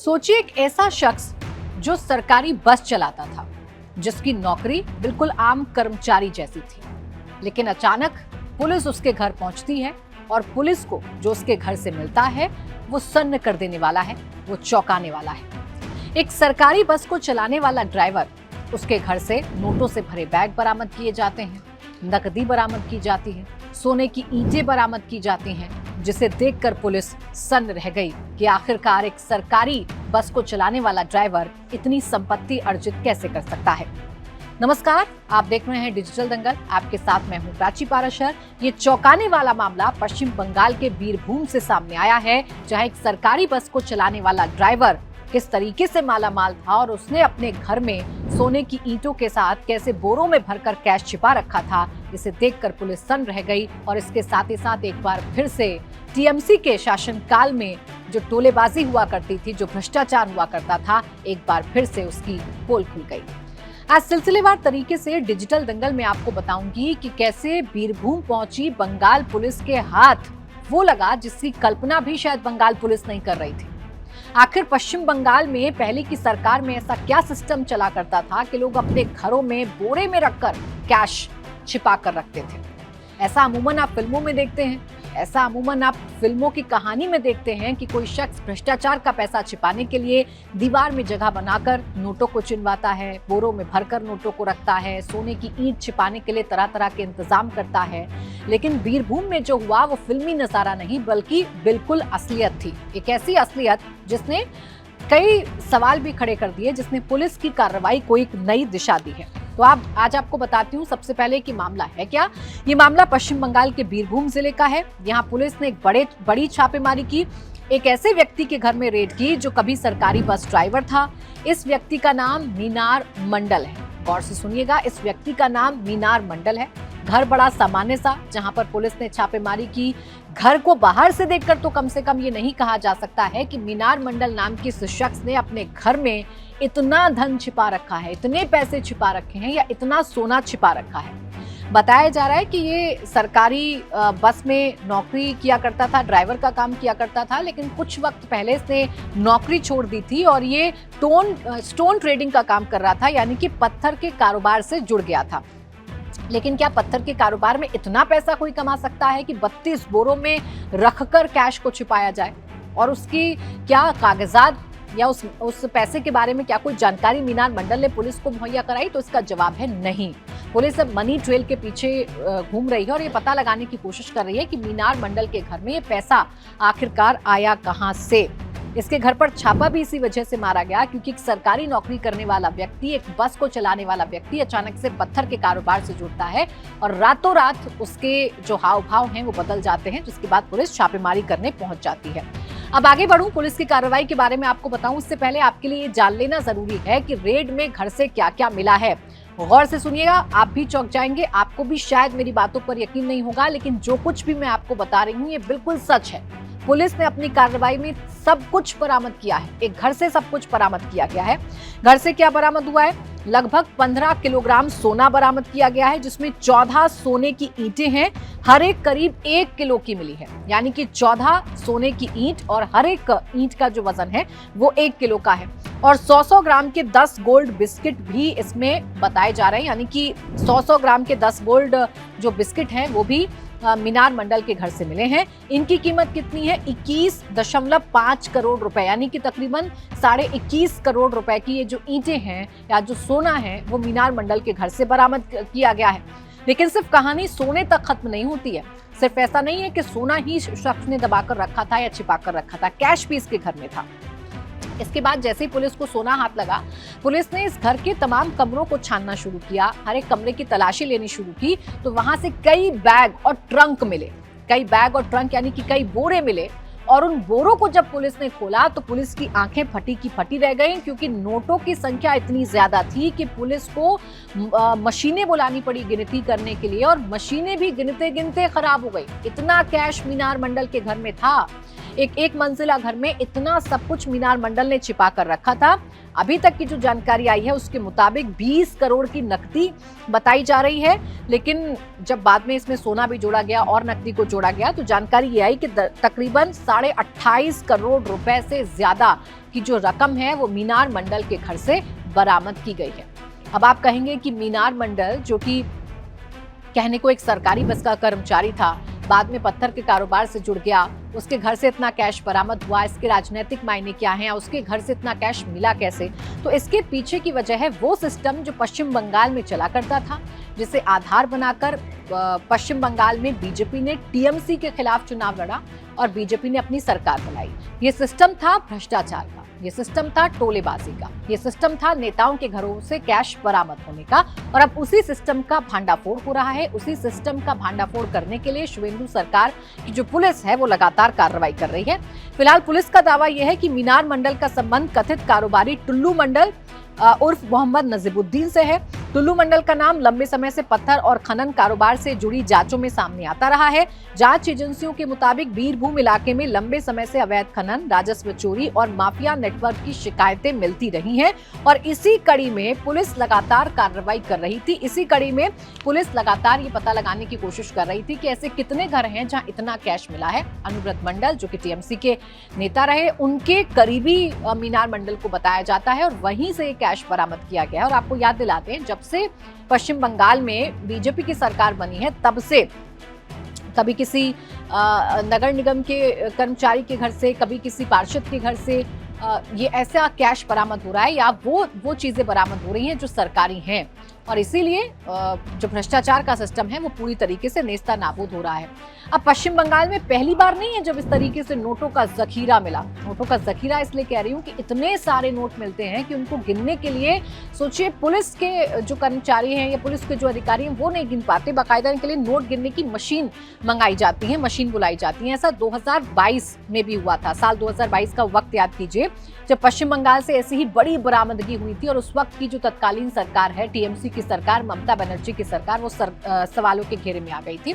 सोचिए एक ऐसा शख्स जो सरकारी बस चलाता था, जिसकी नौकरी बिल्कुल आम कर्मचारी जैसी थी, लेकिन अचानक पुलिस उसके घर पहुंचती है और पुलिस को जो उसके घर से मिलता है वो सन्न कर देने वाला है, वो चौंकाने वाला है। एक सरकारी बस को चलाने वाला ड्राइवर, उसके घर से नोटों से भरे बैग बरामद किए जाते हैं, नकदी बरामद की जाती है, सोने की ईंटें बरामद की जाती हैं, जिसे देखकर पुलिस सन्न रह गई कि आखिरकार एक सरकारी बस को चलाने वाला ड्राइवर इतनी संपत्ति अर्जित कैसे कर सकता है। नमस्कार, आप देख रहे हैं डिजिटल दंगल। आपके साथ मैं हूं प्राची पाराशर। ये चौंकाने वाला मामला पश्चिम बंगाल के बीरभूम से सामने आया है, जहां एक सरकारी बस को चलाने वाला ड्राइवर किस तरीके से मालामाल था और उसने अपने घर में सोने की ईंटों के साथ कैसे बोरों में भरकर कैश छिपा रखा था, इसे देखकर पुलिस सन्न रह गई। और इसके साथ ही साथ एक बार फिर से टीएमसी के शासनकाल में जो टोलेबाजी हुआ करती थी, जो भ्रष्टाचार हुआ करता था, एक बार फिर से उसकी पोल खुल गई। आज सिलसिलेवार तरीके से डिजिटल दंगल में आपको बताऊंगी कि कैसे बीरभूम पहुंची बंगाल पुलिस के हाथ वो लगा जिसकी कल्पना भी शायद बंगाल पुलिस नहीं कर रही थी। आखिर पश्चिम बंगाल में पहले की सरकार में ऐसा क्या सिस्टम चला करता था कि लोग अपने घरों में बोरे में रखकर कैश छिपा कर रखते थे। ऐसा अमूमन आप फिल्मों में देखते हैं, ऐसा अमूमन आप फिल्मों की कहानी में देखते हैं कि कोई शख्स भ्रष्टाचार का पैसा छिपाने के लिए दीवार में जगह बनाकर नोटों को चिनवाता है, बोरों में भरकर नोटों को रखता है, सोने की ईंट छिपाने के लिए तरह तरह के इंतजाम करता है। लेकिन बीरभूम में जो हुआ वो फिल्मी नजारा नहीं, बल्कि बिल्कुल असलियत थी। एक ऐसी असलियत जिसने कई सवाल भी खड़े कर दिए, जिसने पुलिस की कार्रवाई को एक नई दिशा दी है। तो आज आपको बताती हूँ सबसे पहले कि मामला है क्या। ये मामला पश्चिम बंगाल के बीरभूम जिले का है। यहाँ पुलिस ने एक बड़ी छापेमारी की। एक ऐसे व्यक्ति के घर में रेड की जो कभी सरकारी बस ड्राइवर था। इस व्यक्ति का नाम मीनार मंडल है। गौर से सुनिएगा, इस व्यक्ति का नाम मीनार मंडल है। घर बड़ा सामान्य सा, जहां पर पुलिस ने छापेमारी की। घर को बाहर से देखकर तो कम से कम ये नहीं कहा जा सकता है कि मीनार मंडल नाम के इस शख्स ने अपने घर में इतना धन छिपा रखा है, इतने पैसे छिपा रखे हैं या इतना सोना छिपा रखा है। बताया जा रहा है कि ये सरकारी बस में नौकरी किया करता था, ड्राइवर का काम किया करता था, लेकिन कुछ वक्त पहले इसने नौकरी छोड़ दी थी और ये स्टोन ट्रेडिंग का काम कर रहा था, यानी कि पत्थर के कारोबार से जुड़ गया था। लेकिन क्या पत्थर के कारोबार में इतना पैसा कोई कमा सकता है कि 32 बोरों में रखकर कैश को छिपाया जाए? और उसकी क्या कागजात या उस पैसे के बारे में क्या कोई जानकारी मीनार मंडल ने पुलिस को मुहैया कराई? तो इसका जवाब है नहीं। पुलिस अब मनी ट्रेल के पीछे घूम रही है और ये पता लगाने की कोशिश कर रही है कि मीनार मंडल के घर में ये पैसा आखिरकार आया कहां से। इसके घर पर छापा भी इसी वजह से मारा गया क्योंकि एक सरकारी नौकरी करने वाला व्यक्ति, एक बस को चलाने वाला व्यक्ति अचानक से पत्थर के कारोबार से जुड़ता है और रातों रात उसके जो हाव भाव हैं वो बदल जाते हैं, जिसके बाद पुलिस छापेमारी करने पहुंच जाती है। अब आगे बढ़ूं, पुलिस की कार्रवाई के बारे में आपको बताऊं उससे पहले आपके लिए जान लेना जरूरी है कि रेड में घर से क्या क्या मिला है। गौर से सुनिएगा, आप भी चौंक जाएंगे। आपको भी शायद मेरी बातों पर यकीन नहीं होगा, लेकिन जो कुछ भी मैं आपको बता रही हूँ ये बिल्कुल सच है। पुलिस ने अपनी कार्रवाई में सब कुछ बरामद किया है। एक घर से सब कुछ बरामद किया गया है। घर से क्या बरामद हुआ है? लगभग 15 किलोग्राम सोना बरामद किया गया है, जिसमें 14 सोने की ईंटें हैं। हर एक करीब 1 किलो की मिली है, यानी कि 14 सोने की ईंट और हर एक ईंट का जो वजन है वो 1 किलो का है। और 100 ग्राम के 10 गोल्ड बिस्किट भी इसमें बताए जा रहे हैं, यानी कि 100 ग्राम के 10 गोल्ड जो बिस्किट हैं वो भी मीनार मंडल के घर से मिले हैं। इनकी कीमत कितनी है? 21.5 करोड़ रुपए, यानी कि तकरीबन 21.5 करोड़ रुपए की ये जो ईंटें हैं या जो सोना है वो मीनार मंडल के घर से बरामद किया गया है। लेकिन सिर्फ कहानी सोने तक खत्म नहीं होती है। सिर्फ ऐसा नहीं है कि सोना ही शख्स ने दबाकर रखा था या छिपा कर रखा था, कैश भी इसके घर में था। इसके बाद जैसे ही पुलिस को सोना हाथ लगा, पुलिस ने इस घर के तमाम कमरों को छानना शुरू किया, हर एक कमरे की तलाशी लेनी शुरू की। तो वहां से कई बैग और ट्रंक मिले, कई बैग और ट्रंक यानी कि कई बोरे मिले। और उन बोरों को जब पुलिस ने खोला तो पुलिस की आंखें फटी की फटी रह गई, क्योंकि नोटों की संख्या इतनी ज्यादा थी कि पुलिस को मशीनें बुलानी पड़ी गिनती करने के लिए, और मशीनें भी गिनते गिनते खराब हो गई। इतना कैश मीनार मंडल के घर में था। एक मंजिला घर में इतना सब कुछ मीनार मंडल ने छिपा कर रखा था। अभी तक की जो जानकारी आई है उसके मुताबिक 20 करोड़ की नकदी बताई जा रही है, लेकिन जब बाद में इसमें सोना भी जोड़ा गया और नकदी को जोड़ा गया तो जानकारी ये आई कि तकरीबन 28.5 करोड़ रुपए से ज्यादा की जो रकम है वो मीनार मंडल के घर से बरामद की गई है। अब आप कहेंगे कि मीनार मंडल, जो कि कहने को एक सरकारी बस का कर्मचारी था, बाद में पत्थर के कारोबार से जुड़ गया, उसके घर से इतना कैश बरामद हुआ, इसके राजनीतिक मायने क्या हैं, उसके घर से इतना कैश मिला कैसे? तो इसके पीछे की वजह है वो सिस्टम जो पश्चिम बंगाल में चला करता था, जिसे आधार बनाकर पश्चिम बंगाल में बीजेपी ने टीएमसी के खिलाफ चुनाव लड़ा और बीजेपी ने अपनी सरकार बनाई। ये सिस्टम था भ्रष्टाचार का, ये सिस्टम था टोलेबाजी का, ये सिस्टम था नेताओं के घरों से कैश बरामद होने का, और अब उसी सिस्टम का भांडाफोड़ हो रहा है। उसी सिस्टम का भांडाफोड़ करने के लिए शुवेंदु सरकार की जो पुलिस है वो लगातार कार्रवाई कर रही है। फिलहाल पुलिस का दावा यह है कि मीनार मंडल का संबंध कथित कारोबारी टुल्लू मंडल उर्फ मोहम्मद नजीबुद्दीन से है। टुल्लू मंडल का नाम लंबे समय से पत्थर और खनन कारोबार से जुड़ी जांचों में सामने आता रहा है। जांच एजेंसियों के मुताबिक बीरभूम इलाके में लंबे समय से अवैध खनन, राजस्व चोरी और माफिया नेटवर्क की शिकायतें मिलती रही हैं और इसी कड़ी में पुलिस लगातार कार्रवाई कर रही थी। इसी कड़ी में पुलिस लगातार ये पता लगाने की कोशिश कर रही थी कि ऐसे कितने घर हैं जहां इतना कैश मिला है। अनुव्रत मंडल, जो कि टीएमसी के नेता रहे, उनके करीबी मीनार मंडल को बताया जाता है और वहीं से कैश बरामद किया गया। और आपको याद दिलाते हैं, जब से पश्चिम बंगाल में बीजेपी की सरकार बनी है तब से कभी किसी नगर निगम के कर्मचारी के घर से, कभी किसी पार्षद के घर से ये ऐसा कैश बरामद हो रहा है या वो चीजें बरामद हो रही हैं जो सरकारी हैं, और इसीलिए जो भ्रष्टाचार का सिस्टम है वो पूरी तरीके से नेस्ता नाबूद हो रहा है। अब पश्चिम बंगाल में पहली बार नहीं है जब इस तरीके से नोटों का जखीरा मिला। नोटों का जखीरा इसलिए कह रही हूँ कि इतने सारे नोट मिलते हैं कि उनको गिनने के लिए सोचिए पुलिस के जो कर्मचारी हैं या पुलिस के जो अधिकारी हैं वो नहीं गिन पाते। बाकायदा इनके लिए नोट गिनने की मशीन मंगाई जाती है, मशीन बुलाई जाती है। ऐसा 2022 में भी हुआ था। साल 2022 का वक्त याद कीजिए जब पश्चिम बंगाल से ऐसी ही बड़ी बरामदगी हुई थी और उस वक्त की जो तत्कालीन सरकार है, टीएमसी की सरकार, ममता बनर्जी की सरकार, वो सवालों के घेरे में आ गई थी।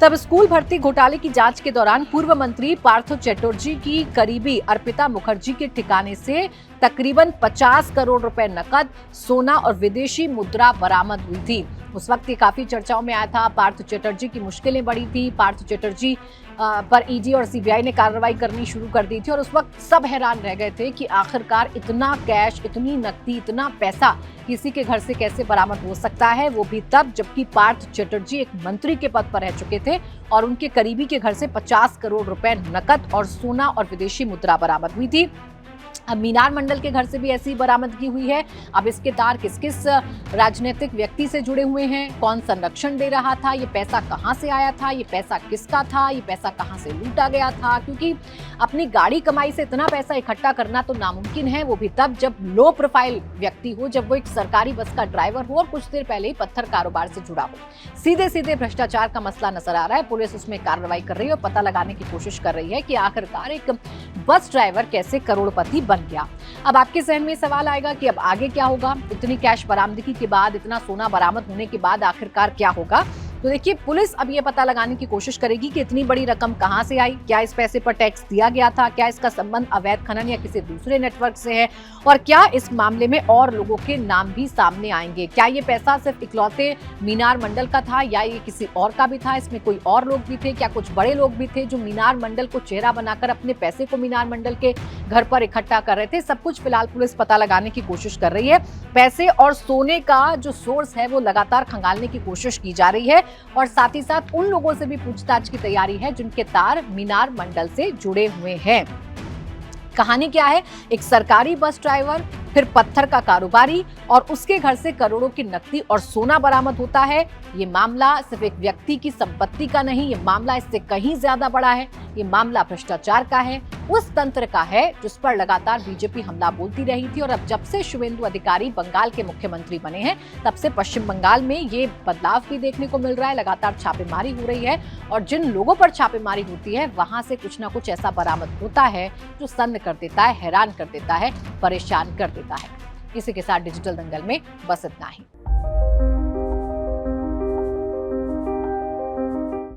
तब स्कूल भर्ती घोटाले की जांच के दौरान पूर्व मंत्री पार्थ चैटर्जी की करीबी अर्पिता मुखर्जी के ठिकाने से तकरीबन 50 करोड़ रुपए नकद, सोना और विदेशी मुद्रा बरामद हुई थी। उस वक्त ये काफी चर्चाओं में आया था। पार्थ चैटर्जी की मुश्किलें बढ़ी थी। पार्थ चैटर्जी पर ईडी और सीबीआई ने कार्रवाई करनी शुरू कर दी थी और उस वक्त सब हैरान रह गए थे कि आखिरकार इतना कैश, इतनी नकदी, इतना पैसा किसी के घर से कैसे बरामद हो सकता है, वो भी तब जबकि पार्थ चैटर्जी एक मंत्री के पद पर रह चुके थे और उनके करीबी के घर से 50 करोड़ रुपए नकद और सोना और विदेशी मुद्रा बरामद हुई थी। अब मीनार मंडल के घर से भी ऐसी बरामदगी हुई है। अब इसके तार किस किस राजनीतिक व्यक्ति से जुड़े हुए हैं, कौन संरक्षण दे रहा था, ये पैसा कहां से आया था, ये पैसा किसका था, ये पैसा कहां से लूटा गया था, क्योंकि अपनी गाड़ी कमाई से इतना पैसा इकट्ठा करना तो नामुमकिन है, वो भी तब जब लो प्रोफाइल व्यक्ति हो, जब वो एक सरकारी बस का ड्राइवर हो और कुछ देर पहले ही पत्थर कारोबार से जुड़ा हो। सीधे सीधे भ्रष्टाचार का मसला नजर आ रहा है। पुलिस उसमें कार्रवाई कर रही है और पता लगाने की कोशिश कर रही है कि आखिरकार एक बस ड्राइवर कैसे करोड़पति बन गया। अब आपके जहन में सवाल आएगा कि अब आगे क्या होगा, इतनी कैश बरामदगी के बाद, इतना सोना बरामद होने के बाद आखिरकार क्या होगा। तो देखिए, पुलिस अब ये पता लगाने की कोशिश करेगी कि इतनी बड़ी रकम कहां से आई, क्या इस पैसे पर टैक्स दिया गया था, क्या इसका संबंध अवैध खनन या किसी दूसरे नेटवर्क से है, और क्या इस मामले में और लोगों के नाम भी सामने आएंगे। क्या ये पैसा सिर्फ इकलौते मीनार मंडल का था या ये किसी और का भी था, इसमें कोई और लोग भी थे, क्या कुछ बड़े लोग भी थे जो मीनार मंडल को चेहरा बनाकर अपने पैसे को मीनार मंडल के घर पर इकट्ठा कर रहे थे। सब कुछ फिलहाल पुलिस पता लगाने की कोशिश कर रही है। पैसे और सोने का जो सोर्स है वो लगातार खंगालने की कोशिश की जा रही है और साथ ही साथ उन लोगों से भी पूछताछ की तैयारी है जिनके तार मीनार मंडल से जुड़े हुए हैं। कहानी क्या है, एक सरकारी बस ड्राइवर, फिर पत्थर का कारोबारी और उसके घर से करोड़ों की नकदी और सोना बरामद होता है। ये मामला सिर्फ एक व्यक्ति की संपत्ति का नहीं, ये मामला इससे कहीं ज्यादा बड़ा है। ये मामला भ्रष्टाचार का है, उस तंत्र का है जिस पर लगातार बीजेपी हमला बोलती रही थी। और अब जब से शुवेंदु अधिकारी बंगाल के मुख्यमंत्री बने हैं तब से पश्चिम बंगाल में ये बदलाव भी देखने को मिल रहा है। लगातार छापेमारी हो रही है और जिन लोगों पर छापेमारी होती है वहां से कुछ ना कुछ ऐसा बरामद होता है जो सन्न कर देता है, हैरान कर देता है, परेशान कर देता है। इसी के साथ डिजिटल दंगल में बस इतना ही।